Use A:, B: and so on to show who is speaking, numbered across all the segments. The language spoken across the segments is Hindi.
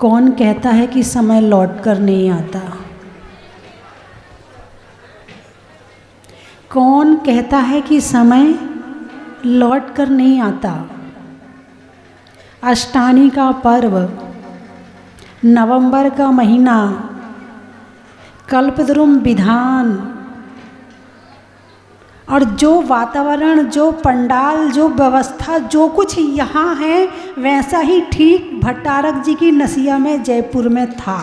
A: कौन कहता है कि समय लौट कर नहीं आता? कौन कहता है कि समय लौट कर नहीं आता? अष्टानी का पर्व, नवंबर का महीना, कल्पद्रुम विधान, और जो वातावरण, जो पंडाल, जो व्यवस्था, जो कुछ यहाँ है वैसा ही ठीक भट्टारक जी की नसिया में जयपुर में था।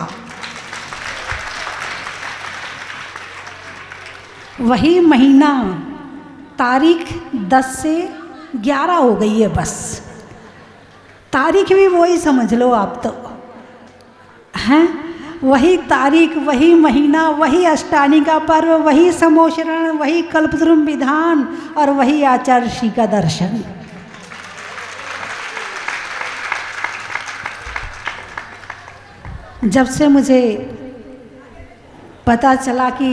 A: वही महीना, तारीख 10 से 11 हो गई है, बस तारीख भी वही समझ लो आप तो, हैं? वही तारीख, वही महीना, वही अष्टानी का पर्व, वही समोशरण, वही कल्पद्रुम विधान और वही आचार्य ऋषि का दर्शन। जब से मुझे पता चला कि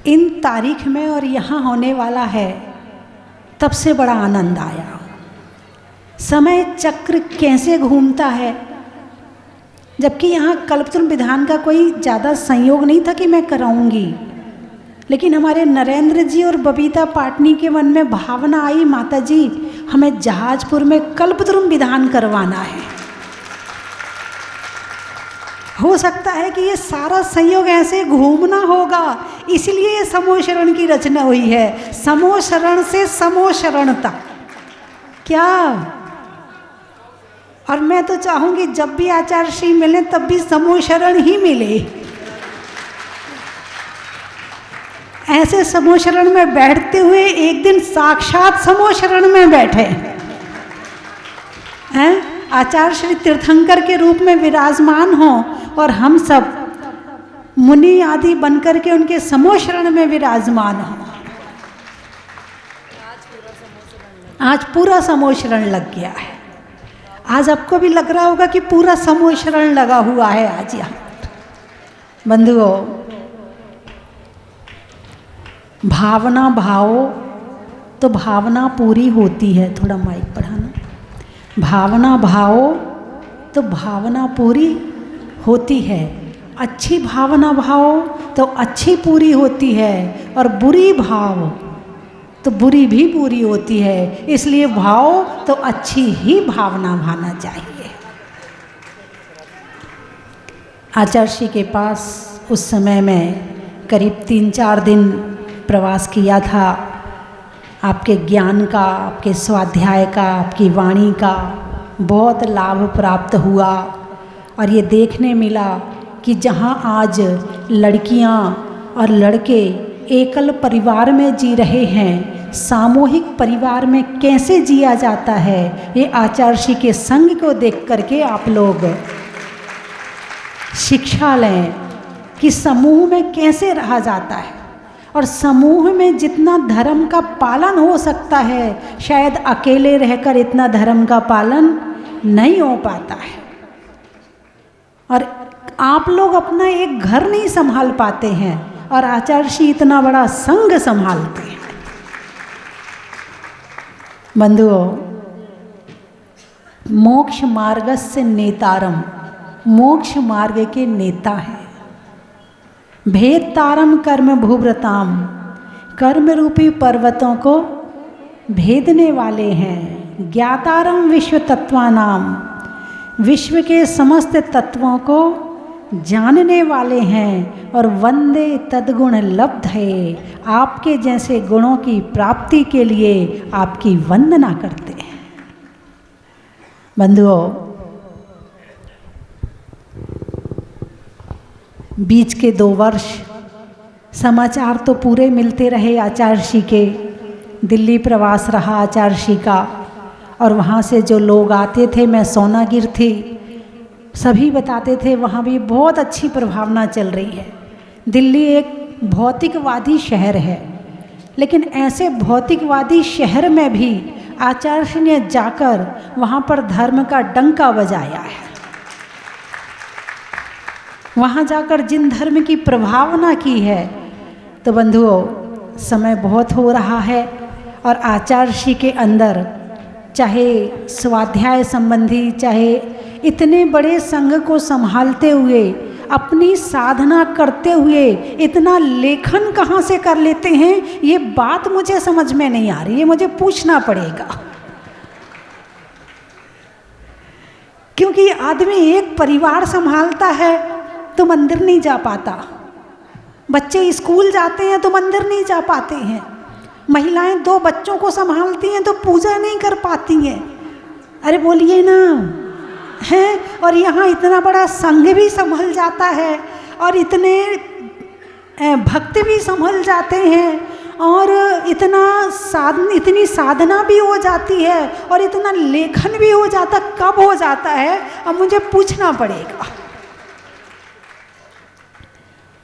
A: इन तारीख में और यहाँ होने वाला है, तब से बड़ा आनंद आया। समय चक्र कैसे घूमता है, जबकि यहाँ कल्पद्रुम विधान का कोई ज़्यादा संयोग नहीं था कि मैं कराऊंगी, लेकिन हमारे नरेंद्र जी और बबीता पाटनी के मन में भावना आई, माता जी हमें जहाजपुर में कल्पद्रुम विधान करवाना है। हो सकता है कि ये सारा संयोग ऐसे घूमना होगा, इसलिए ये समोशरण की रचना हुई है। समोशरण से समोशरण तक, क्या? और मैं तो चाहूँगी जब भी आचार्य श्री मिले तब भी समोशरण ही मिले। ऐसे समोशरण में बैठते हुए एक दिन साक्षात समोशरण में बैठे हैं, आचार्य श्री तीर्थंकर के रूप में विराजमान हो और हम सब मुनि आदि बनकर के उनके समोशरण में विराजमान हो। आज पूरा समोशरण लग गया है। आज आपको भी लग रहा होगा कि पूरा समोशरण लगा हुआ है आज यहाँ। बंधुओं, भावना भावो तो भावना पूरी होती है। थोड़ा माइक बढ़ाना। भावना भावो तो भावना पूरी होती है। अच्छी भावना भावो तो अच्छी पूरी होती है, और बुरी भाव तो बुरी भी पूरी होती है। इसलिए भाव तो अच्छी ही भावना भाना चाहिए। आचार्य श्री के पास उस समय में करीब 3-4 दिन प्रवास किया था। आपके ज्ञान का, आपके स्वाध्याय का, आपकी वाणी का बहुत लाभ प्राप्त हुआ, और ये देखने मिला कि जहाँ आज लड़कियाँ और लड़के एकल परिवार में जी रहे हैं, सामूहिक परिवार में कैसे जिया जाता है, ये आचार्य श्री के संग को देख करके आप लोग शिक्षा लें कि समूह में कैसे रहा जाता है। और समूह में जितना धर्म का पालन हो सकता है, शायद अकेले रहकर इतना धर्म का पालन नहीं हो पाता है। और आप लोग अपना एक घर नहीं संभाल पाते हैं, और आचार्य श्री इतना बड़ा संघ संभालते हैं। बंधुओं, मोक्ष मार्गस्य नेतारम, मोक्ष मार्ग के नेता हैं। भेदतारम कर्म भूव्रताम, कर्म रूपी पर्वतों को भेदने वाले हैं। ज्ञातारम विश्व तत्वानाम, विश्व के समस्त तत्वों को जानने वाले हैं। और वंदे तद्गुण लब्धये, आपके जैसे गुणों की प्राप्ति के लिए आपकी वंदना करते हैं। बंधुओं, बीच के 2 वर्ष समाचार तो पूरे मिलते रहे आचार्य श्री के। दिल्ली प्रवास रहा आचार्य श्री का, और वहाँ से जो लोग आते थे, मैं सोनागिर थी, सभी बताते थे वहाँ भी बहुत अच्छी प्रभावना चल रही है। दिल्ली एक भौतिकवादी शहर है, लेकिन ऐसे भौतिकवादी शहर में भी आचार्य श्री ने जाकर वहाँ पर धर्म का डंका बजाया है। वहाँ जाकर जिन धर्म की प्रभावना की है। तो बंधुओं, समय बहुत हो रहा है, और आचार्य श्री के अंदर चाहे स्वाध्याय संबंधी, चाहे इतने बड़े संघ को संभालते हुए, अपनी साधना करते हुए इतना लेखन कहाँ से कर लेते हैं, ये बात मुझे समझ में नहीं आ रही है, मुझे पूछना पड़ेगा। क्योंकि आदमी एक परिवार संभालता है तो मंदिर नहीं जा पाता, बच्चे स्कूल जाते हैं तो मंदिर नहीं जा पाते हैं, महिलाएं 2 बच्चों को संभालती हैं तो पूजा नहीं कर पाती हैं। अरे बोलिए ना, हैं? और यहाँ इतना बड़ा संघ भी संभल जाता है और इतने भक्त भी संभल जाते हैं और इतनी साधना भी हो जाती है और इतना लेखन भी हो जाता। कब हो जाता है, अब मुझे पूछना पड़ेगा।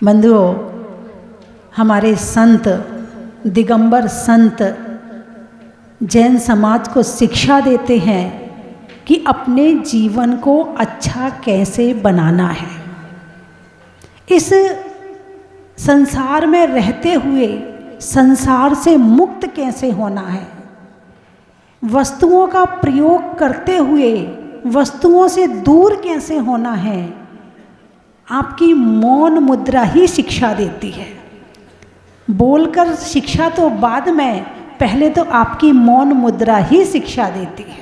A: बंधुओं, हमारे संत, दिगंबर संत जैन समाज को शिक्षा देते हैं कि अपने जीवन को अच्छा कैसे बनाना है, इस संसार में रहते हुए संसार से मुक्त कैसे होना है, वस्तुओं का प्रयोग करते हुए वस्तुओं से दूर कैसे होना है। आपकी मौन मुद्रा ही शिक्षा देती है। बोलकर शिक्षा तो बाद में, पहले तो आपकी मौन मुद्रा ही शिक्षा देती है।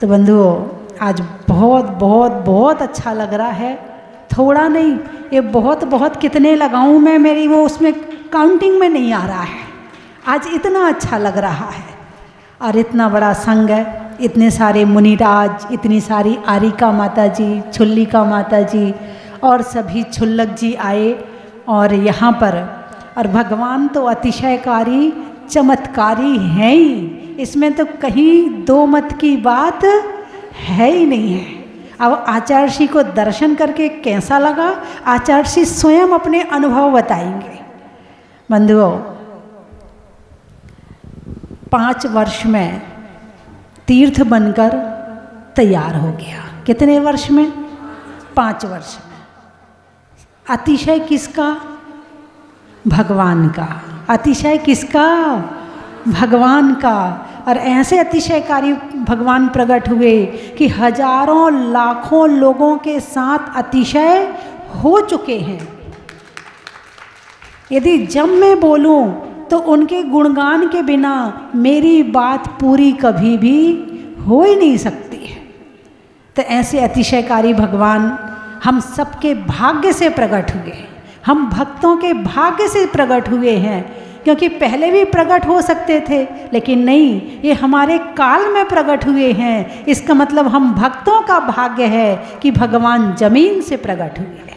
A: तो बंधुओं, आज बहुत बहुत बहुत अच्छा लग रहा है। थोड़ा नहीं, ये बहुत बहुत कितने लगाऊं मैं, मेरी वो उसमें काउंटिंग में नहीं आ रहा है। आज इतना अच्छा लग रहा है और इतना बड़ा संघ है, इतने सारे मुनिराज, इतनी सारी आरिका माता जी, छुल्लिका माता जी और सभी छुल्लक जी आए और यहाँ पर, और भगवान तो अतिशयकारी चमत्कारी हैं ही, इसमें तो कहीं 2 मत की बात है ही नहीं है। अब आचार्य श्री को दर्शन करके कैसा लगा, आचार्य श्री स्वयं अपने अनुभव बताएंगे। बंधुओं, 5 वर्ष में तीर्थ बनकर तैयार हो गया। कितने वर्ष में? 5 वर्ष में। अतिशय किसका? भगवान का। अतिशय किसका? भगवान का। और ऐसे अतिशयकारी भगवान प्रकट हुए कि हजारों लाखों लोगों के साथ अतिशय हो चुके हैं। यदि जब मैं बोलूं तो उनके गुणगान के बिना मेरी बात पूरी कभी भी हो ही नहीं सकती है। तो ऐसे अतिशयकारी भगवान हम सबके भाग्य से प्रकट हुए, हम भक्तों के भाग्य से प्रकट हुए हैं। क्योंकि पहले भी प्रकट हो सकते थे, लेकिन नहीं, ये हमारे काल में प्रकट हुए हैं। इसका मतलब हम भक्तों का भाग्य है कि भगवान जमीन से प्रकट हुए हैं।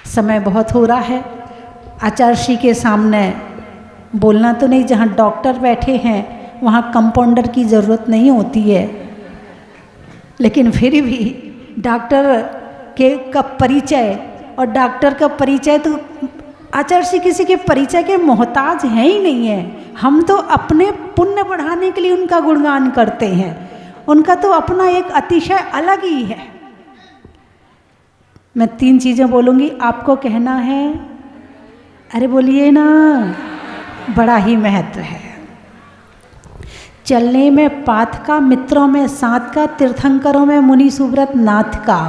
A: समय बहुत हो रहा है। आचार्य श्री के सामने बोलना तो नहीं, जहाँ डॉक्टर बैठे हैं वहाँ कंपाउंडर की ज़रूरत नहीं होती है, लेकिन फिर भी डॉक्टर का परिचय, और डॉक्टर का परिचय तो आचार्य श्री किसी के परिचय के मोहताज हैं ही नहीं है। हम तो अपने पुण्य बढ़ाने के लिए उनका गुणगान करते हैं। उनका तो अपना एक अतिशय अलग ही है। मैं 3 चीज़ें बोलूँगी, आपको कहना है। अरे बोलिए ना, बड़ा ही महत्व है। चलने में पाथ का, मित्रों में साथ का, तीर्थंकरों में मुनि सुव्रत नाथ का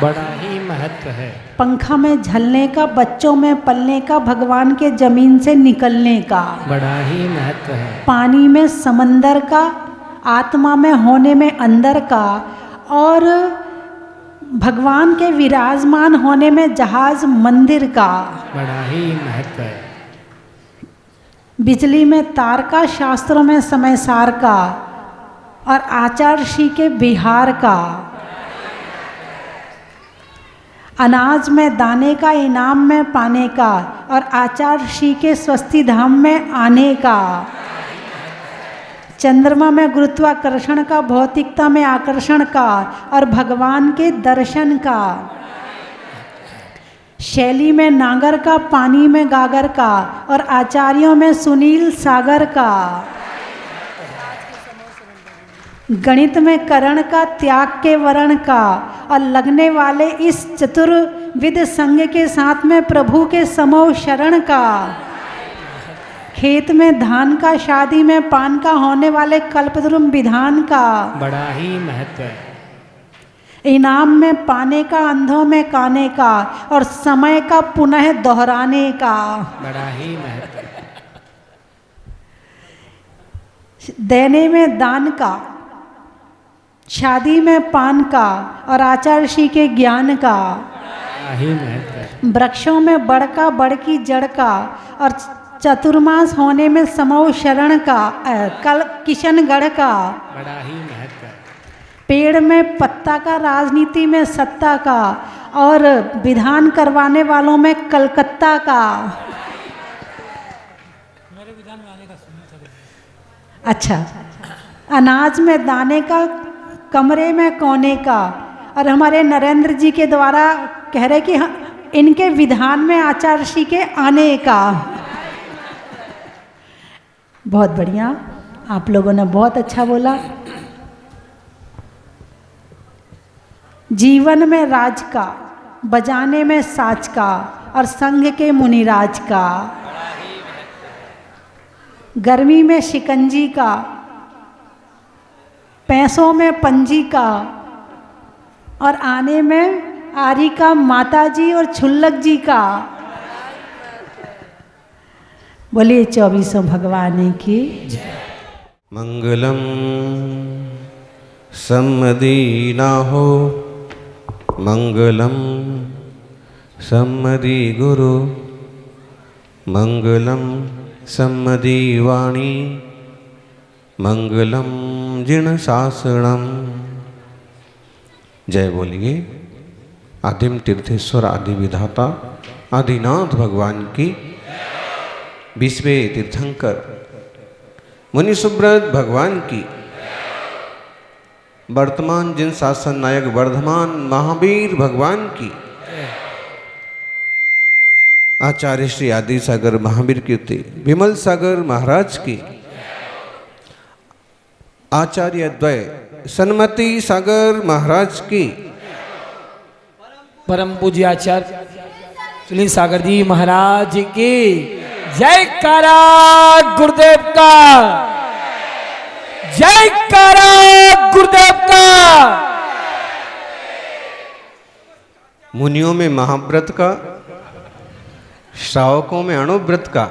B: बड़ा ही महत्व है।
A: पंखा में झलने का, बच्चों में पलने का, भगवान के जमीन से निकलने का
B: बड़ा ही महत्व है।
A: पानी में समंदर का, आत्मा में होने में अंदर का, और भगवान के विराजमान होने में जहाज मंदिर का
B: बड़ा ही महत्व है।
A: बिजली में तार का, शास्त्रों में समय सार का, और आचार्य श्री के बिहार का, अनाज में दाने का, इनाम में पाने का, और आचार्य श्री के स्वस्ति धाम में आने का, चंद्रमा में गुरुत्वाकर्षण का, भौतिकता में आकर्षण का, और भगवान के दर्शन का, शैली में नागर का, पानी में गागर का, और आचार्यों में सुनील सागर का, गणित में करण का, त्याग के वरण का, और लगने वाले इस चतुर्विध संग के साथ में प्रभु के समो शरण का, खेत में धान का, शादी में पान का, होने वाले कल्पद्रुम विधान का,
B: बड़ा ही महत्व है।
A: इनाम में पाने का, अंधों में काने का, और समय का पुनः दोहराने का,
B: बड़ा ही महत्व है।
A: देने में दान का, शादी में पान का, और आचार्य श्री के ज्ञान का,
B: बड़ा ही महत्व है।
A: वृक्षों में बड़ का, बड़ की जड़ का, और चतुर्मास होने में समूह शरण का, कल किशनगढ़ का,
B: बड़ा ही महत्व है।
A: पेड़ में पत्ता का, राजनीति में सत्ता का, और विधान करवाने वालों में कलकत्ता का। अच्छा, अनाज में दाने का, कमरे में कोने का, और हमारे नरेंद्र जी के द्वारा कह रहे कि इनके विधान में आचार्य श्री के आने का। बहुत बढ़िया, आप लोगों ने बहुत अच्छा बोला। जीवन में राज का, बजाने में साज का, और संघ के मुनिराज का, गर्मी में शिकंजी का, पैसों में पंजी का, और आने में आरी का, माता जी और छुल्लक जी का। बोलिए 24 भगवान की।
C: मंगलम सम्मदीना हो, मंगलम सम्मदी गुरु, मंगलम सम्मदी वाणी, मंगलम जिन शासनम। जय बोलिए आदिम तीर्थेश्वर आदि विधाता आदिनाथ भगवान की, विश्वे तीर्थंकर मुनि सुब्रत भगवान की, वर्तमान जिन शासन नायक वर्धमान महावीर भगवान की, आचार्य श्री आदि सागर महावीर कीर्ति विमल सागर महाराज की, आचार्य द्वय सन्मति सागर महाराज की,
B: परम पूज्य आचार्य सुनील सागर जी महाराज की जयकारा, गुरुदेव का जयकारा, गुरुदेव का।
C: मुनियों में महाव्रत का, श्रावकों में अणुव्रत का,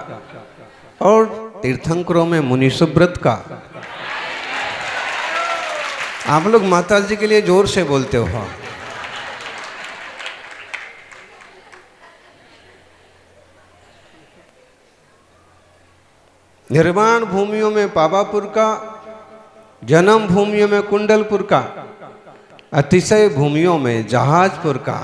C: और तीर्थंकरों में मुनि सुव्रत का। आप लोग माता जी के लिए जोर से बोलते हो। निर्वाण भूमियों में पावापुर का, जन्म भूमियों में कुंडलपुर का, अतिशय भूमियों में जहाजपुर का।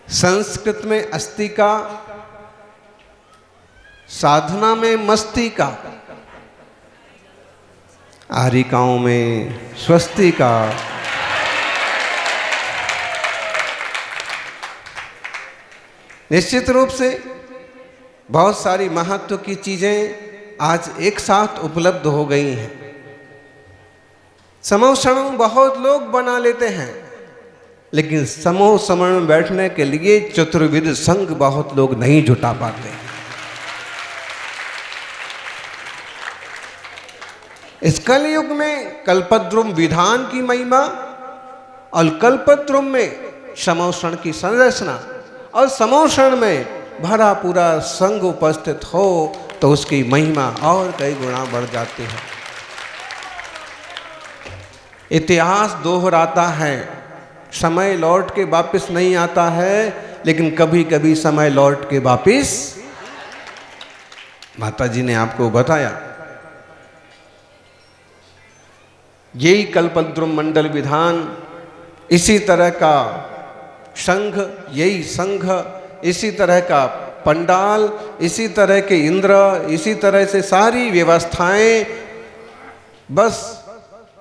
C: संस्कृत में अस्थि का, साधना में मस्ती का, आरिकाओं में स्वस्ति का, निश्चित रूप से बहुत सारी महत्व की चीजें आज एक साथ उपलब्ध हो गई हैं। समूह समूह बहुत लोग बना लेते हैं, लेकिन समूह समूह में बैठने के लिए चतुर्विध संघ बहुत लोग नहीं जुटा पाते। इस कलयुग में कल्पद्रुम विधान की महिमा और कल्पद्रुम में समोषण की संरचना और समोषण में भरा पूरा संघ उपस्थित हो तो उसकी महिमा और कई गुना बढ़ जाती है। इतिहास दोहराता है, समय लौट के वापस नहीं आता है, लेकिन कभी कभी समय लौट के वापस, माता जी ने आपको बताया, यही कल्पद्रुम मंडल विधान, इसी तरह का संघ, यही संघ, इसी तरह का पंडाल, इसी तरह के इंद्र, इसी तरह से सारी व्यवस्थाएं, बस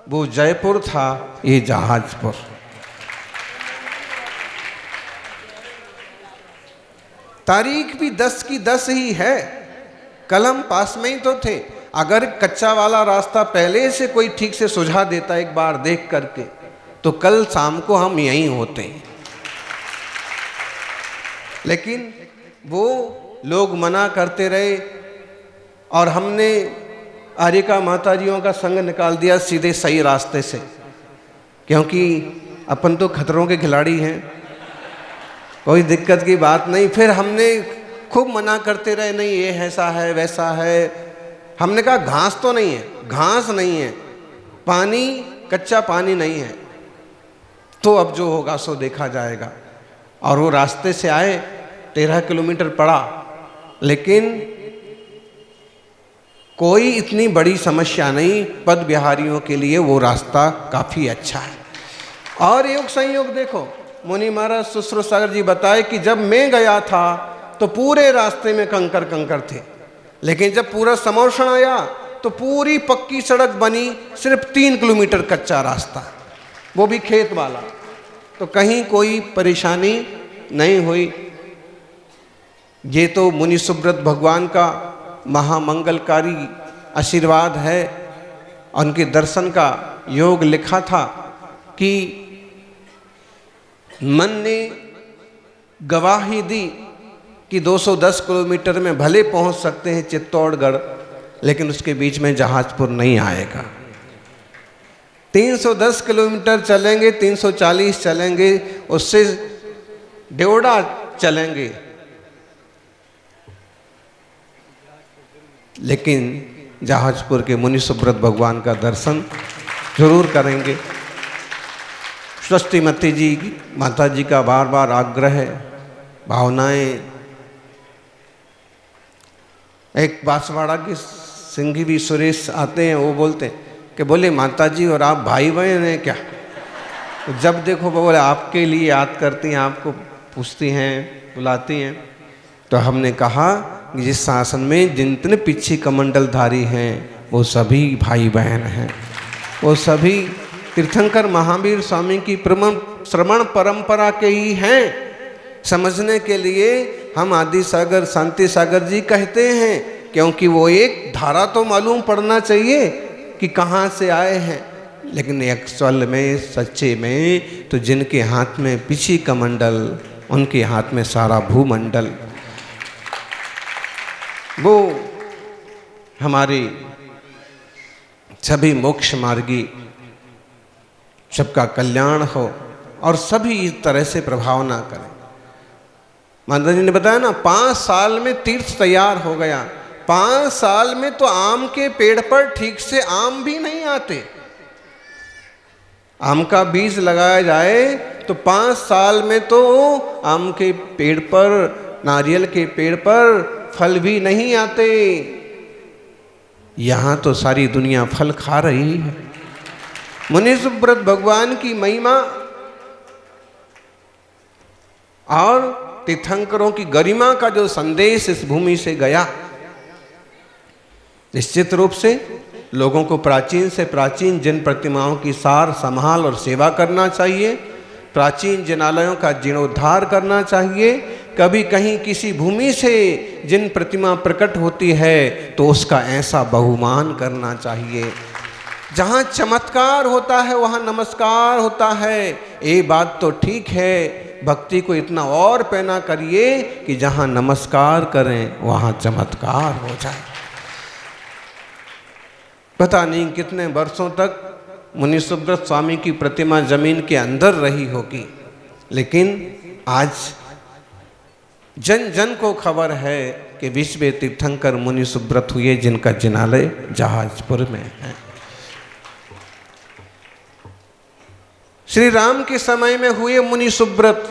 C: वो जयपुर था, ये जहाजपुर। तारीख भी 10 की 10 ही है, कलम पास में ही तो थे। अगर कच्चा वाला रास्ता पहले से कोई ठीक से सुझा देता एक बार देख करके, तो कल शाम को हम यहीं होते हैं। लेकिन वो लोग मना करते रहे और हमने आर्यका माताजियों का संग निकाल दिया सीधे सही रास्ते से, क्योंकि अपन तो खतरों के खिलाड़ी हैं, कोई दिक्कत की बात नहीं। फिर हमने खूब मना करते रहे, नहीं ये ऐसा है वैसा है। हमने कहा घास तो नहीं है, घास नहीं है, पानी कच्चा पानी नहीं है, तो अब जो होगा सो देखा जाएगा। और वो रास्ते से आए, 13 किलोमीटर पड़ा, लेकिन कोई इतनी बड़ी समस्या नहीं, पद विहारियों के लिए वो रास्ता काफ़ी अच्छा है। और योग संयोग देखो, मुनि महाराज सुश्रुत सागर जी बताए कि जब मैं गया था तो पूरे रास्ते में कंकर कंकर थे, लेकिन जब पूरा समोषण आया तो पूरी पक्की सड़क बनी, सिर्फ 3 किलोमीटर कच्चा रास्ता, वो भी खेत वाला, तो कहीं कोई परेशानी नहीं हुई। ये तो मुनि सुब्रत भगवान का महामंगलकारी आशीर्वाद है। उनके दर्शन का योग लिखा था कि मन ने गवाही दी कि 210 किलोमीटर में भले पहुंच सकते हैं चित्तौड़गढ़, लेकिन उसके बीच में जहाजपुर नहीं आएगा। 310 किलोमीटर चलेंगे, 340 चलेंगे, उससे डेवढ़ा चलेंगे, लेकिन जहाजपुर के मुनि सुब्रत भगवान का दर्शन जरूर करेंगे। स्वस्तिमती जी माता जी का बार बार आग्रह है, भावनाएं। एक बांसवाड़ा के सिंघी भी सुरेश आते हैं, वो बोलते हैं कि बोले माता जी और आप भाई बहन हैं क्या? तो जब देखो बोले आपके लिए याद करती हैं, आपको पूछती हैं, बुलाती हैं। तो हमने कहा कि जिस शासन में जितने पीछे कमंडलधारी हैं वो सभी भाई बहन हैं, वो सभी तीर्थंकर महावीर स्वामी की श्रवण परंपरा के ही हैं। समझने के लिए हम आदि सागर शांति सागर जी कहते हैं, क्योंकि वो एक धारा तो मालूम पड़ना चाहिए कि कहाँ से आए हैं, लेकिन एक्चुअल में सच्चे में तो जिनके हाथ में पीछे कमंडल, उनके हाथ में सारा भूमंडल। वो हमारे सभी मोक्ष मार्गी, सबका कल्याण हो और सभी इस तरह से प्रभाव ना करें। माता जी ने बताया ना, 5 साल में तीर्थ तैयार हो गया। 5 साल में तो आम के पेड़ पर ठीक से आम भी नहीं आते। आम का बीज लगाया जाए तो 5 साल में तो आम के पेड़ पर, नारियल के पेड़ पर फल भी नहीं आते। यहां तो सारी दुनिया फल खा रही है। मुनि सुब्रत भगवान की महिमा और तीर्थंकरों की गरिमा का जो संदेश इस भूमि से गया, निश्चित रूप से लोगों को प्राचीन से प्राचीन जिन प्रतिमाओं की सार संभाल और सेवा करना चाहिए, प्राचीन जिनालयों का जीर्णोद्धार करना चाहिए। कभी कहीं किसी भूमि से जिन प्रतिमा प्रकट होती है तो उसका ऐसा बहुमान करना चाहिए। जहाँ चमत्कार होता है वहाँ नमस्कार होता है। ये बात तो ठीक है, भक्ति को इतना और पैना करिए कि जहाँ नमस्कार करें वहाँ चमत्कार हो जाए। पता नहीं कितने वर्षों तक मुनि सुब्रत स्वामी की प्रतिमा जमीन के अंदर रही होगी, लेकिन आज जन जन को खबर है कि विश्व तीर्थंकर मुनि सुब्रत हुए, जिनका जिनालय जहाजपुर में है। श्री राम के समय में हुए मुनि सुब्रत,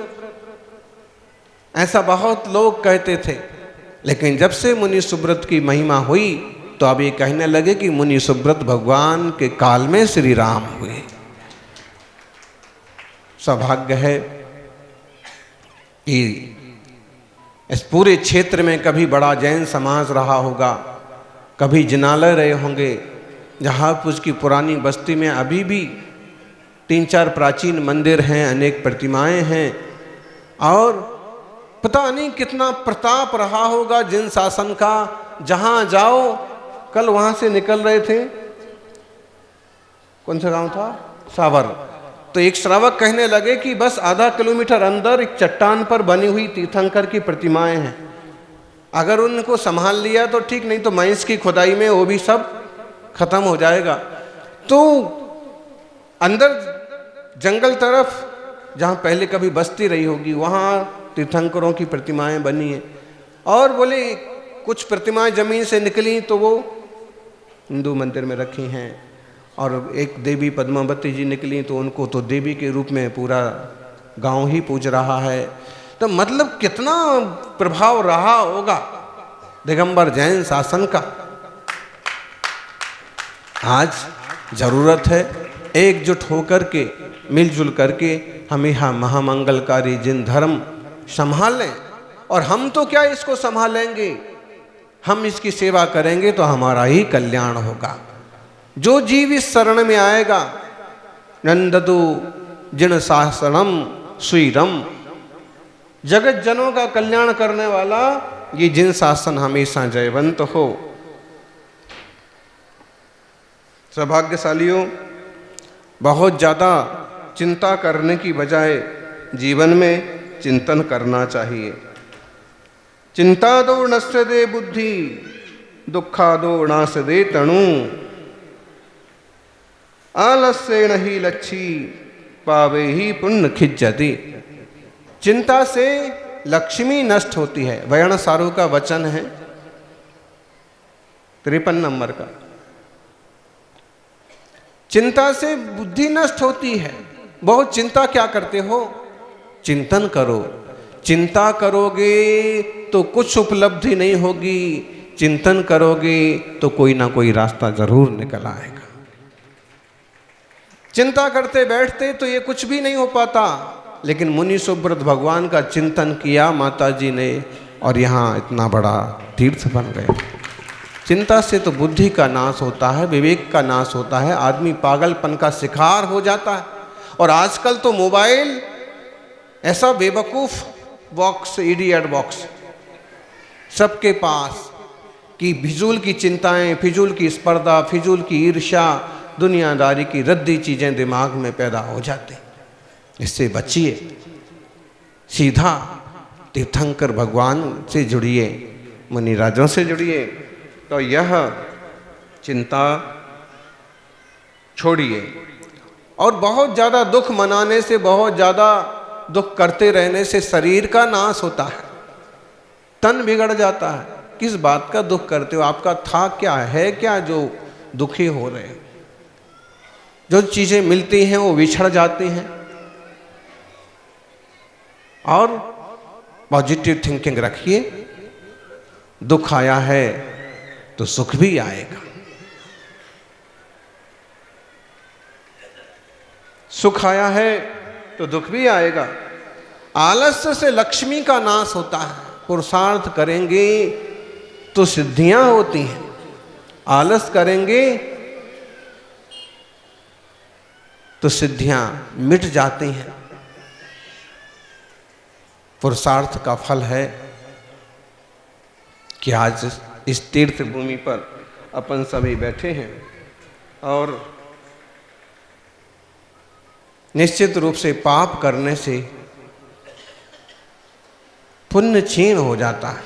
C: ऐसा बहुत लोग कहते थे, लेकिन जब से मुनि सुब्रत की महिमा हुई तो अब ये कहने लगे कि मुनि सुब्रत भगवान के काल में श्री राम हुए। सौभाग्य है कि इस पूरे क्षेत्र में कभी बड़ा जैन समाज रहा होगा, कभी जिनालय रहे होंगे। जहाजपुर की पुरानी बस्ती में अभी भी 3-4 प्राचीन मंदिर हैं, अनेक प्रतिमाएं हैं, और पता नहीं कितना प्रताप रहा होगा जिन शासन का। जहां जाओ, कल वहां से निकल रहे थे, कौन सा गांव था, सावर, तो एक श्रावक कहने लगे कि बस आधा किलोमीटर अंदर एक चट्टान पर बनी हुई तीर्थंकर की प्रतिमाएं हैं, अगर उनको संभाल लिया तो ठीक, नहीं तो माइंस की खुदाई में वो भी सब खत्म हो जाएगा। तो अंदर जंगल तरफ जहाँ पहले कभी बस्ती रही होगी वहाँ तीर्थंकरों की प्रतिमाएं बनी हैं, और बोले कुछ प्रतिमाएं जमीन से निकली तो वो हिंदू मंदिर में रखी हैं, और एक देवी पद्मावती जी निकली तो उनको तो देवी के रूप में पूरा गांव ही पूज रहा है। तो मतलब कितना प्रभाव रहा होगा दिगंबर जैन शासन का। आज जरूरत है एकजुट होकर के, मिलजुल करके हम यह महामंगलकारी जिन धर्म संभालें, और हम तो क्या इसको संभालेंगे, हम इसकी सेवा करेंगे तो हमारा ही कल्याण होगा। जो जीव इस शरण में आएगा, नंदतु जिन शासनम सुईरम, जगत जनों का कल्याण करने वाला ये जिन शासन हमेशा जयवंत हो। सौभाग्यशालियों, बहुत ज़्यादा चिंता करने की बजाय जीवन में चिंतन करना चाहिए। चिंता दो नस्य दे बुद्धि, दुखा दो नाश दे तणु, आलस्य नहीं लच्छी, पावे ही पुण्य खिज्जति। चिंता से लक्ष्मी नष्ट होती है, वयण सारू का वचन है 53 नंबर का। चिंता से बुद्धि नष्ट होती है। बहुत चिंता क्या करते हो, चिंतन करो। चिंता करोगे तो कुछ उपलब्धि नहीं होगी, चिंतन करोगे तो कोई ना कोई रास्ता जरूर निकल आएगा। चिंता करते बैठते तो ये कुछ भी नहीं हो पाता, लेकिन मुनि सुब्रत भगवान का चिंतन किया माता जी ने, और यहाँ इतना बड़ा तीर्थ बन गया। चिंता से तो बुद्धि का नाश होता है, विवेक का नाश होता है, आदमी पागलपन का शिकार हो जाता है। और आजकल तो मोबाइल ऐसा बेवकूफ़ बॉक्स, इडियट बॉक्स सबके पास, कि फिजूल की चिंताएं, फिजूल की स्पर्धा, फिजूल की ईर्ष्या, दुनियादारी की रद्दी चीज़ें दिमाग में पैदा हो जाती। इससे बचिए, सीधा तीर्थंकर भगवान से जुड़िए, मुनिराजों से जुड़िए, तो यह चिंता छोड़िए। और बहुत ज़्यादा दुख मनाने से, बहुत ज़्यादा दुख करते रहने से शरीर का नाश होता है, तन बिगड़ जाता है। किस बात का दुख करते हो, आपका था क्या है क्या जो दुखी हो रहे हैं। जो चीज़ें मिलती हैं वो बिछड़ जाती हैं। और पॉजिटिव थिंकिंग रखिए, दुख आया है तो सुख भी आएगा, सुख आया है तो दुख भी आएगा। आलस्य से लक्ष्मी का नाश होता है। पुरुषार्थ करेंगे तो सिद्धियां होती हैं, आलस करेंगे तो सिद्धियां मिट जाती हैं। पुरुषार्थ का फल है कि आज इस तीर्थ भूमि पर अपन सभी बैठे हैं, और निश्चित रूप से पाप करने से पुण्य क्षीण हो जाता है।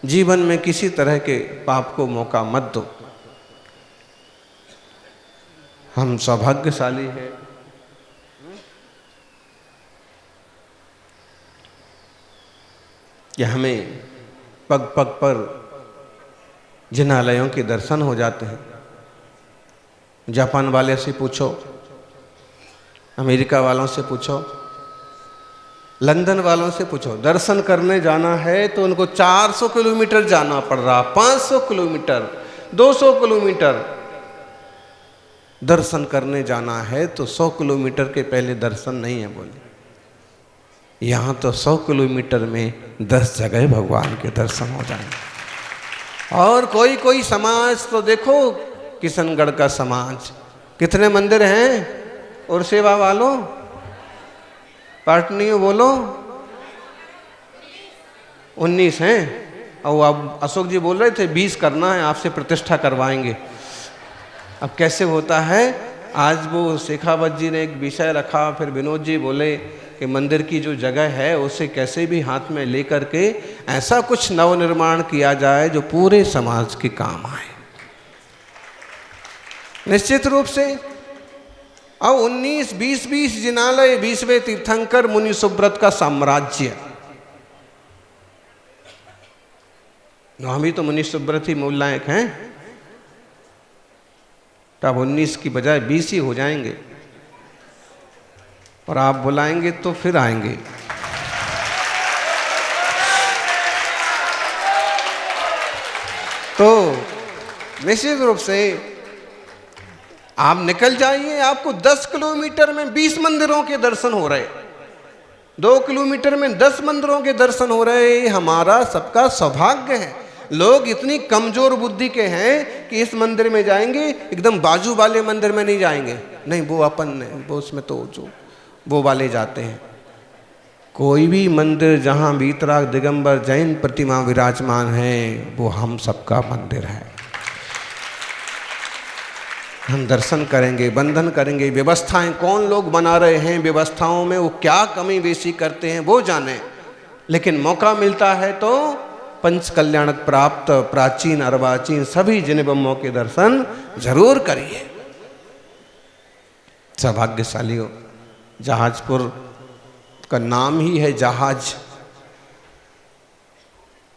C: जीवन में किसी तरह के पाप को मौका मत दो। हम सौभाग्यशाली हैं कि हमें पग पग पर जिनालयों के दर्शन हो जाते हैं। जापान वाले से पूछो, अमेरिका वालों से पूछो, लंदन वालों से पूछो, दर्शन करने जाना है तो उनको 400 किलोमीटर जाना पड़ रहा, 500 किलोमीटर, 200 किलोमीटर। दर्शन करने जाना है तो 100 किलोमीटर के पहले दर्शन नहीं है बोले। यहाँ तो 100 किलोमीटर में 10 जगह भगवान के दर्शन हो जाएंगे। और कोई कोई समाज तो देखो, किशनगढ़ का समाज, कितने मंदिर हैं? और सेवा वालों, पाटनियों बोलो, 19 हैं। और अब अशोक जी बोल रहे थे 20 करना है, आपसे प्रतिष्ठा करवाएंगे। अब कैसे होता है, आज वो शेखावत जी ने एक विषय रखा, फिर विनोद जी बोले कि मंदिर की जो जगह है उसे कैसे भी हाथ में लेकर के ऐसा कुछ नवनिर्माण किया जाए जो पूरे समाज के काम आए। निश्चित रूप से अब 19-20 जिनालय 20वें तीर्थंकर मुनि सुब्रत का साम्राज्य। हम ही तो मुनि सुब्रत ही मूल नायक हैं, तब 19 की बजाय 20 ही हो जाएंगे और आप बुलाएंगे तो फिर आएंगे। तो निश्चित रूप से आप निकल जाइए, आपको 10 किलोमीटर में 20 मंदिरों के दर्शन हो रहे, 2 किलोमीटर में 10 मंदिरों के दर्शन हो रहे। हमारा सबका सौभाग्य है। लोग इतनी कमजोर बुद्धि के हैं कि इस मंदिर में जाएंगे, एकदम बाजू वाले मंदिर में नहीं जाएंगे, नहीं वो अपन वो उसमें तो जो वो वाले जाते हैं। कोई भी मंदिर जहाँ वीतराग दिगंबर जैन प्रतिमा विराजमान है वो हम सबका मंदिर है। हम दर्शन करेंगे, बंधन करेंगे। व्यवस्थाएं कौन लोग बना रहे हैं, व्यवस्थाओं में वो क्या कमी बेशी करते हैं वो जाने, लेकिन मौका मिलता है तो पंच कल्याणक प्राप्त प्राचीन अर्वाचीन सभी जिन ब्रह्मों के दर्शन जरूर करिए। सौभाग्यशाली हो। जहाजपुर का नाम ही है जहाज,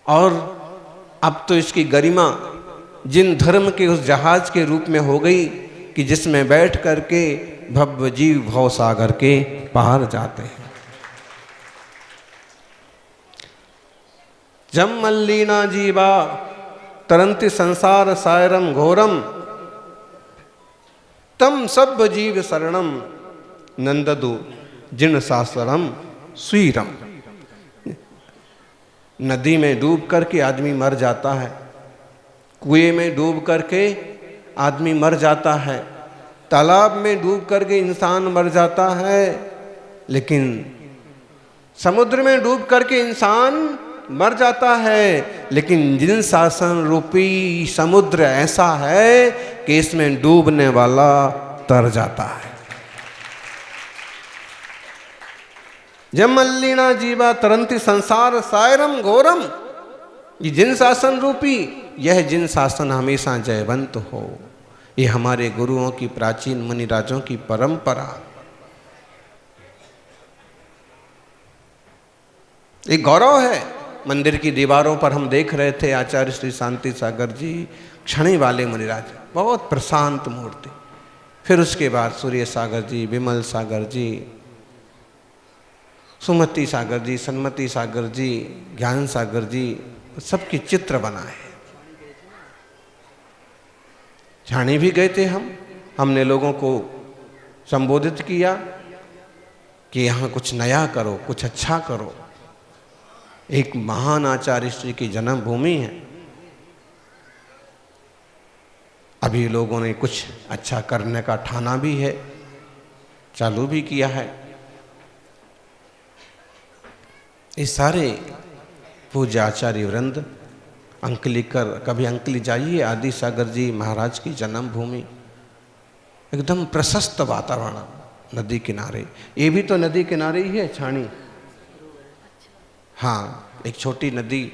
C: और अब तो इसकी गरिमा जिन धर्म के उस जहाज के रूप में हो गई कि जिसमें बैठ करके भव्य जीव भव सागर के पार जाते हैं। जम मल्लीना जीवा तरंति संसार सायरम घोरम तम सब जीव शरणम नंददु जिन सासरम स्वीरम। नदी में डूब करके आदमी मर जाता है, कुएं में डूब करके आदमी मर जाता है, तालाब में डूब करके इंसान मर जाता है, लेकिन समुद्र में डूब करके इंसान मर जाता है, लेकिन जिन शासन रूपी समुद्र ऐसा है कि इसमें डूबने वाला तर जाता है। जब मल्लीना जीवा तरंति संसार सायरम घोरम, ये जिन शासन रूपी, यह जिन शासन हमेशा जयवंत हो। ये हमारे गुरुओं की, प्राचीन मुनिराजों की परंपरा। एक गौरव है। मंदिर की दीवारों पर हम देख रहे थे आचार्य श्री शांति सागर जी, क्षणी वाले मुनिराज, बहुत प्रशांत मूर्ति। फिर उसके बाद सूर्य सागर जी, विमल सागर जी, सुमति सागर जी, सन्मति सागर जी, ज्ञान सागर जी, सबकी चित्र बनाए। छाणी भी गए थे हमने लोगों को संबोधित किया कि यहाँ कुछ नया करो, कुछ अच्छा करो। एक महान आचार्य श्री की जन्मभूमि है। अभी लोगों ने कुछ अच्छा करने का ठाना भी है, चालू भी किया है। ये सारे पूज्य आचार्य वृंद, अंकलिकर, कभी अंकली जाइए, आदि सागर जी महाराज की जन्मभूमि, एकदम प्रशस्त वातावरण, नदी किनारे। ये भी तो नदी किनारे ही है छाणी। हाँ, एक छोटी नदी।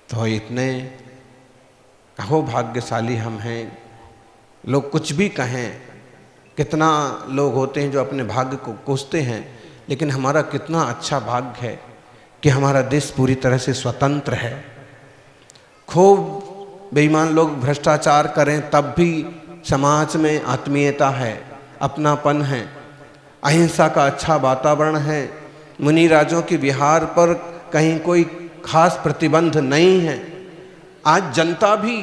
C: तो इतने कहो भाग्यशाली हम हैं। लोग कुछ भी कहें, कितना लोग होते हैं जो अपने भाग्य को कोसते हैं, लेकिन हमारा कितना अच्छा भाग्य है कि हमारा देश पूरी तरह से स्वतंत्र है। खूब बेईमान लोग भ्रष्टाचार करें तब भी समाज में आत्मीयता है, अपनापन है, अहिंसा का अच्छा वातावरण है। मुनि राजों के विहार पर कहीं कोई खास प्रतिबंध नहीं है। आज जनता भी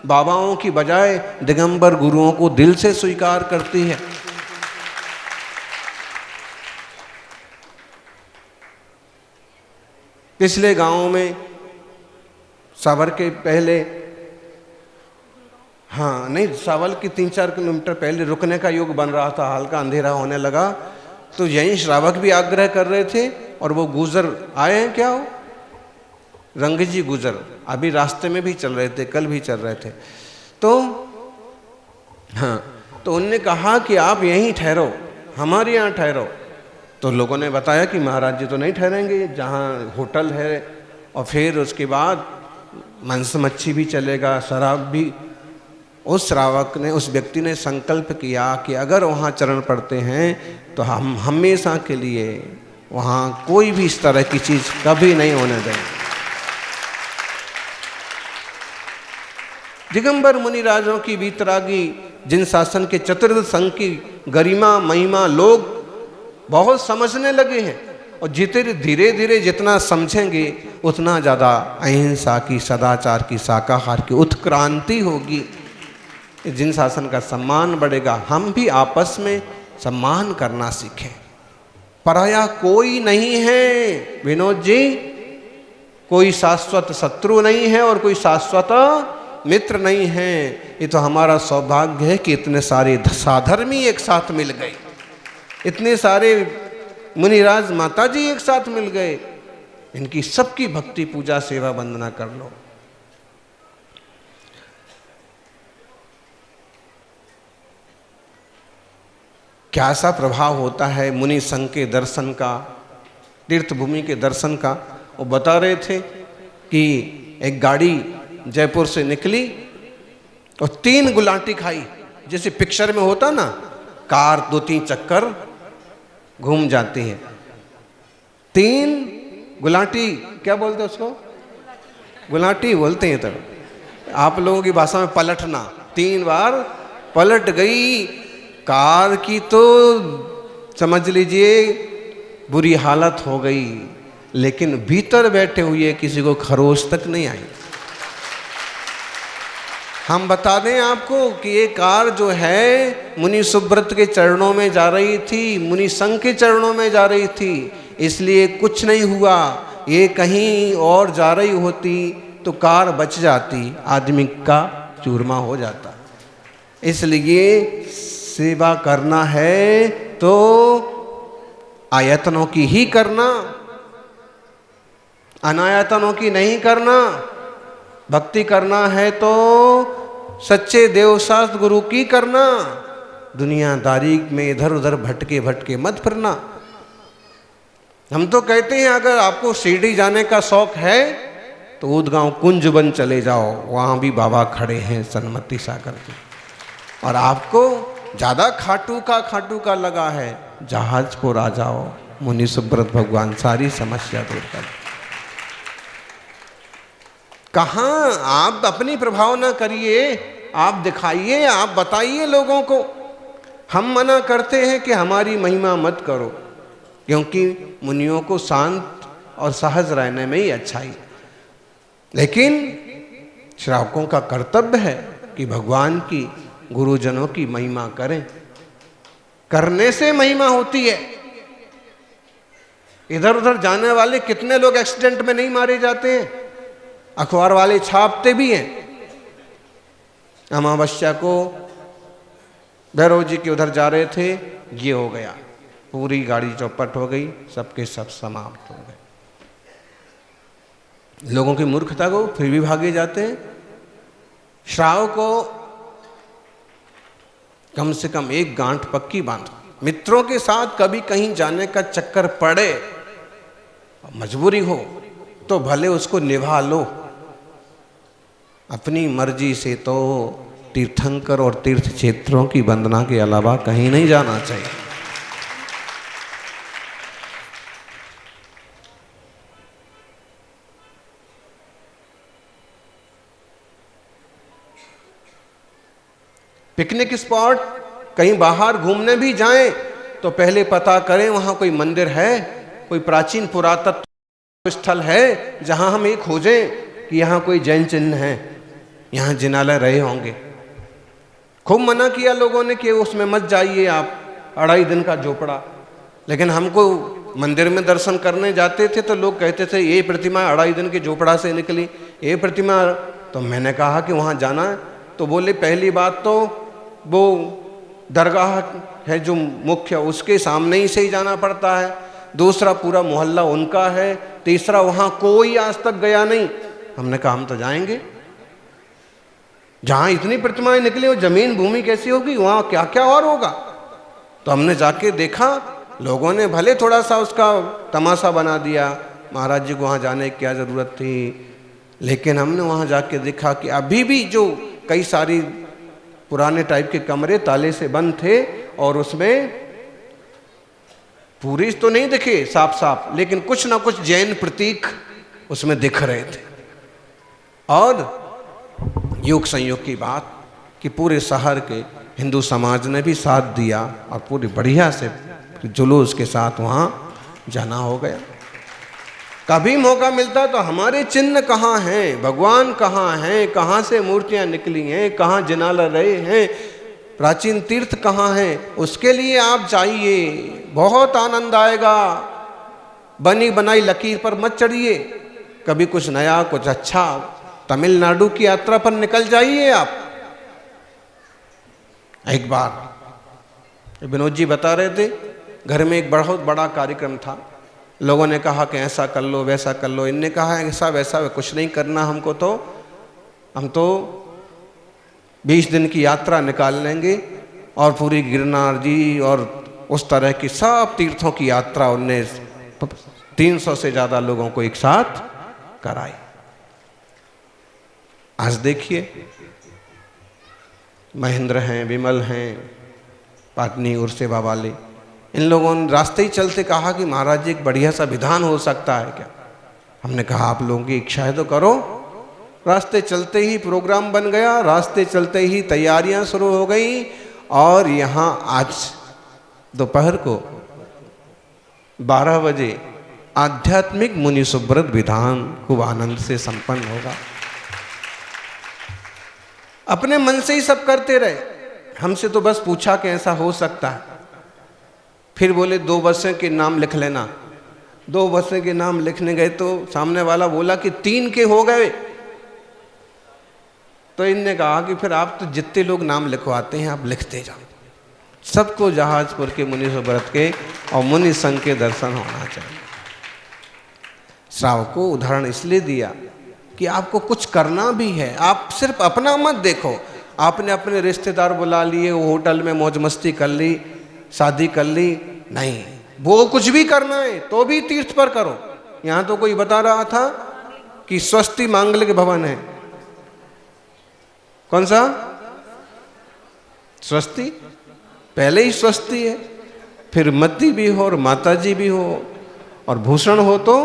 C: बाबाओं की बजाय दिगंबर गुरुओं को दिल से स्वीकार करती है। पिछले गांवों में सावर के पहले, हाँ नहीं, सावल की 3-4 किलोमीटर पहले रुकने का योग बन रहा था, हल्का अंधेरा होने लगा, तो यहीं श्रावक भी आग्रह कर रहे थे और वो गुजर आए हैं। क्या हो, रंग जी गुजर, अभी रास्ते में भी चल रहे थे, कल भी चल रहे थे। तो हाँ, तो उनने कहा कि आप यहीं ठहरो, हमारे यहाँ ठहरो। तो लोगों ने बताया कि महाराज जी तो नहीं ठहरेंगे, जहाँ होटल है और फिर उसके बाद मांस मच्छी भी चलेगा, शराब भी। उस श्रावक ने, उस व्यक्ति ने संकल्प किया कि अगर वहाँ चरण पड़ते हैं तो हम हमेशा के लिए वहाँ कोई भी इस तरह की चीज़ कभी नहीं होने देंगे। दिगंबर मुनिराजों की वीतरागी जिन शासन के चतुर्थ संघ की गरिमा महिमा लोग बहुत समझने लगे हैं, और जितने धीरे धीरे जितना समझेंगे उतना ज़्यादा अहिंसा की, सदाचार की, शाकाहार की उत्क्रांति होगी। जिन शासन का सम्मान बढ़ेगा। हम भी आपस में सम्मान करना सीखें। पराया कोई नहीं है विनोद जी, कोई शाश्वत शत्रु नहीं है और कोई शाश्वत मित्र नहीं है। ये तो हमारा सौभाग्य है कि इतने सारे साधर्मी एक साथ मिल गए, इतने सारे मुनिराज माता जी एक साथ मिल गए। इनकी सबकी भक्ति पूजा सेवा वंदना कर लो। क्या सा प्रभाव होता है मुनि संघ के दर्शन का, तीर्थ भूमि के दर्शन का। वो बता रहे थे कि एक गाड़ी जयपुर से निकली और 3 गुलाटी खाई, जैसे पिक्चर में होता ना, कार 2-3 चक्कर घूम जाती है। 3 गुलाटी, क्या बोलते हैं उसको, गुलाटी बोलते हैं। तब आप लोगों की भाषा में पलटना, 3 बार पलट गई कार की, तो समझ लीजिए बुरी हालत हो गई। लेकिन भीतर बैठे हुए किसी को खरोच तक नहीं आई। हम बता दें आपको कि ये कार जो है मुनि सुब्रत के चरणों में जा रही थी, मुनि संघ के चरणों में जा रही थी, इसलिए कुछ नहीं हुआ। ये कहीं और जा रही होती तो कार बच जाती, आदमी का चूरमा हो जाता। इसलिए सेवा करना है तो आयतनों की ही करना, अनायतनों की नहीं करना। भक्ति करना है तो सच्चे देवशास्त्र गुरु की करना। दुनियादारी में इधर उधर भटके भटके मत फिरना। हम तो कहते हैं अगर आपको शिरडी जाने का शौक है तो ऊदगांव कुंजवन चले जाओ, वहाँ भी बाबा खड़े हैं सन्मति सागर के। और आपको ज़्यादा खाटू का लगा है, जहाजपुर आ जाओ, मुनि सुब्रत भगवान सारी समस्या दूर कर। कहाँ आप अपनी प्रभाव न करिए, आप दिखाइए, आप बताइए लोगों को। हम मना करते हैं कि हमारी महिमा मत करो, क्योंकि मुनियों को शांत और सहज रहने में ही अच्छाई। लेकिन श्रावकों का कर्तव्य है कि भगवान की, गुरुजनों की महिमा करें। करने से महिमा होती है। इधर उधर जाने वाले कितने लोग एक्सीडेंट में नहीं मारे जाते हैं, अखबार वाले छापते भी हैं। अमावस्या को भैरव जी के उधर जा रहे थे, ये हो गया, पूरी गाड़ी चौपट हो गई, सबके सब समाप्त हो गए। लोगों की मूर्खता को फिर भी भागे जाते हैं। श्राव को कम से कम एक गांठ पक्की बांधो। मित्रों के साथ कभी कहीं जाने का चक्कर पड़े, मजबूरी हो तो भले उसको निभा लो। अपनी मर्जी से तो तीर्थंकर और तीर्थ क्षेत्रों की वंदना के अलावा कहीं नहीं जाना चाहिए। पिकनिक स्पॉट कहीं बाहर घूमने भी जाएं तो पहले पता करें वहां कोई मंदिर है, कोई प्राचीन पुरातत्व स्थल है जहां हम ये खोजें कि यहाँ कोई जैन चिन्ह है, यहाँ जिनालय रहे होंगे। खूब मना किया लोगों ने कि उसमें मत जाइए आप, 2.5 दिन का झोपड़ा। लेकिन हमको मंदिर में दर्शन करने जाते थे तो लोग कहते थे ये प्रतिमा 2.5 दिन के झोपड़ा से निकली, ये प्रतिमा। तो मैंने कहा कि वहाँ जाना है, तो बोले पहली बात तो वो दरगाह है जो मुख्य, उसके सामने ही से ही जाना पड़ता है। दूसरा पूरा मोहल्ला उनका है, तीसरा वहां कोई आज तक गया नहीं। हमने कहा हम तो जाएंगे, जहां इतनी प्रतिमाएं निकली वो जमीन भूमि कैसी होगी, वहां क्या क्या और होगा। तो हमने जाके देखा, लोगों ने भले थोड़ा सा उसका तमाशा बना दिया, महाराज जी को वहां जाने की क्या जरूरत थी, लेकिन हमने वहां जाके देखा कि अभी भी जो कई सारी पुराने टाइप के कमरे ताले से बंद थे और उसमें पूरी तो नहीं दिखे साफ साफ, लेकिन कुछ ना कुछ जैन प्रतीक उसमें दिख रहे थे। और योग संयोग की बात कि पूरे शहर के हिंदू समाज ने भी साथ दिया और पूरी बढ़िया से जुलूस के साथ वहाँ जाना हो गया। कभी मौका मिलता तो हमारे चिन्ह कहाँ हैं, भगवान कहाँ हैं, कहाँ से मूर्तियाँ निकली हैं, कहाँ जिनाल रहे हैं, प्राचीन तीर्थ कहाँ हैं, उसके लिए आप जाइए, बहुत आनंद आएगा। बनी बनाई लकीर पर मत चढ़िए, कभी कुछ नया कुछ अच्छा। तमिलनाडु की यात्रा पर निकल जाइए आप। एक बार विनोद जी बता रहे थे, घर में एक बहुत बड़ा कार्यक्रम था, लोगों ने कहा कि ऐसा कर लो वैसा कर लो। इनने कहा ऐसा वैसा कुछ नहीं करना हमको, तो हम तो 20 दिन की यात्रा निकाल लेंगे और पूरी गिरनार जी और उस तरह की सब तीर्थों की यात्रा उनने 300 से ज़्यादा लोगों को एक साथ कराई। आज देखिए महेंद्र हैं, विमल हैं, पाटनी उर्सेवा वाले, इन लोगों ने रास्ते ही चलते कहा कि महाराज जी एक बढ़िया सा विधान हो सकता है क्या। हमने कहा आप लोगों की इच्छा है तो करो। रास्ते चलते ही प्रोग्राम बन गया, रास्ते चलते ही तैयारियां शुरू हो गई और यहाँ आज दोपहर को 12 बजे आध्यात्मिक मुनि सुब्रत विधान खूब आनंद से संपन्न होगा। अपने मन से ही सब करते रहे, हमसे तो बस पूछा कि ऐसा हो सकता है। फिर बोले 2 बसें के नाम लिख लेना। 2 बसें के नाम लिखने गए तो सामने वाला बोला कि 3 के हो गए। तो इनने कहा कि फिर आप तो जितने लोग नाम लिखवाते हैं आप लिखते जाओ, सबको जहाजपुर के मुनि सुब्रत के और मुनि संघ के दर्शन होना चाहिए। श्रावक को उदाहरण इसलिए दिया कि आपको कुछ करना भी है, आप सिर्फ अपना मत देखो। आपने अपने रिश्तेदार बुला लिए, वो होटल में मौज मस्ती कर ली, शादी कर ली, नहीं, वो कुछ भी करना है तो भी तीर्थ पर करो। यहाँ तो कोई बता रहा था कि स्वस्ति मांगलिक भवन है, कौन सा स्वस्ति, पहले ही स्वस्ति है, फिर मती भी हो और माता जी भी हो और भूषण हो तो।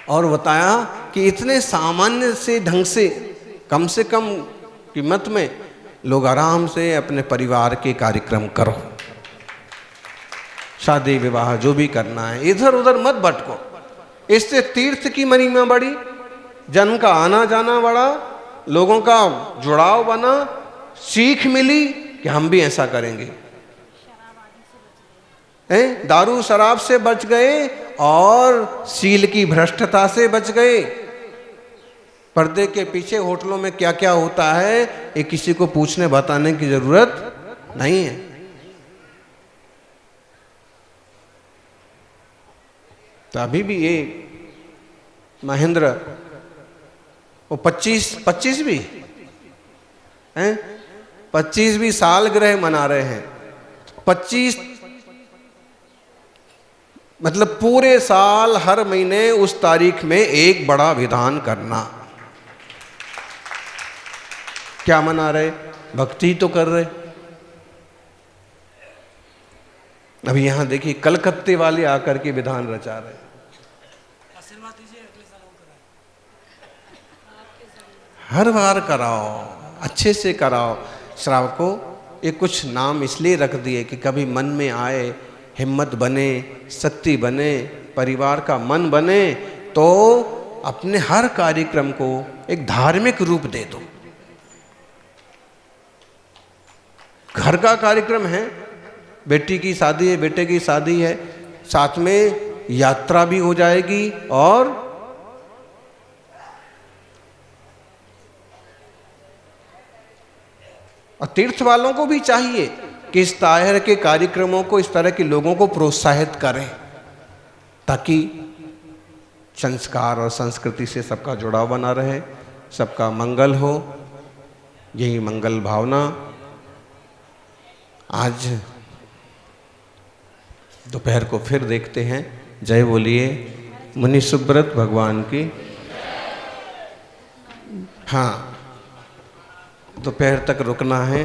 C: और बताया कि इतने सामान्य से ढंग से कम कीमत में लोग आराम से अपने परिवार के कार्यक्रम करो, शादी विवाह जो भी करना है, इधर उधर मत भटको। इससे तीर्थ की महिमा बढ़ी, जन का आना जाना बढ़ा, लोगों का जुड़ाव बना, सीख मिली कि हम भी ऐसा करेंगे। दारू शराब से बच गए और सील की भ्रष्टता से बच गए। पर्दे के पीछे होटलों में क्या क्या होता है ये किसी को पूछने बताने की जरूरत नहीं है। तो अभी भी ये महेंद्र वो 25वीं 25वीं सालगिरह मना रहे हैं। 25 मतलब पूरे साल हर महीने उस तारीख में एक बड़ा विधान करना। क्या मना रहे? भक्ति तो कर रहे। अभी यहां देखिए कलकत्ते वाले आकर के विधान रचा रहे। हर बार कराओ, अच्छे से कराओ। श्रावकों ये कुछ नाम इसलिए रख दिए कि कभी मन में आए, हिम्मत बने, शक्ति बने, परिवार का मन बने तो अपने हर कार्यक्रम को एक धार्मिक रूप दे दो। घर का कार्यक्रम है, बेटी की शादी है, बेटे की शादी है, साथ में यात्रा भी हो जाएगी और तीर्थ वालों को भी चाहिए कि इस तरह के कार्यक्रमों को, इस तरह के लोगों को प्रोत्साहित करें, ताकि संस्कार और संस्कृति से सबका जुड़ाव बना रहे, सबका मंगल हो। यही मंगल भावना आज दोपहर को फिर देखते हैं। जय बोलिए मुनि सुब्रत भगवान की। हाँ, दोपहर तक रुकना है।